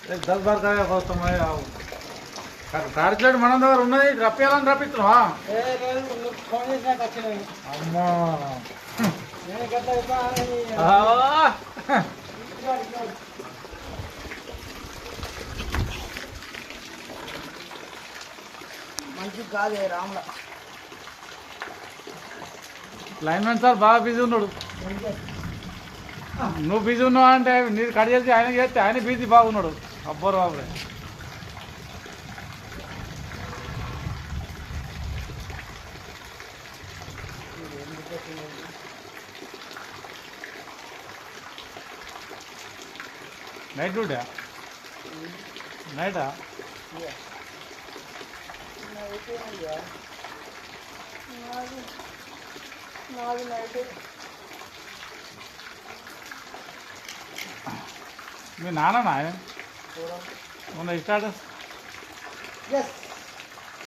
10 बार का కోసం torch light మన దగ్గర ఉన్నది రప్పియాలని రప్పిస్తున్నావా అమ్మా మంచి కాదే రాముల లైన్ మ్యాన్ సార్ బాగా బిజీ ఉన్నాడు నువ్వు బిజీ ఉన్నావు అంటే నీరు కట్ చేసి ఆయన చేస్తే ఆయన బిజీ బాగున్నాడు అబ్బరు బాబురే నైట్ డ్యూటా నైటా మీ నాన్న ఆయన మొన్న స్టార్ట్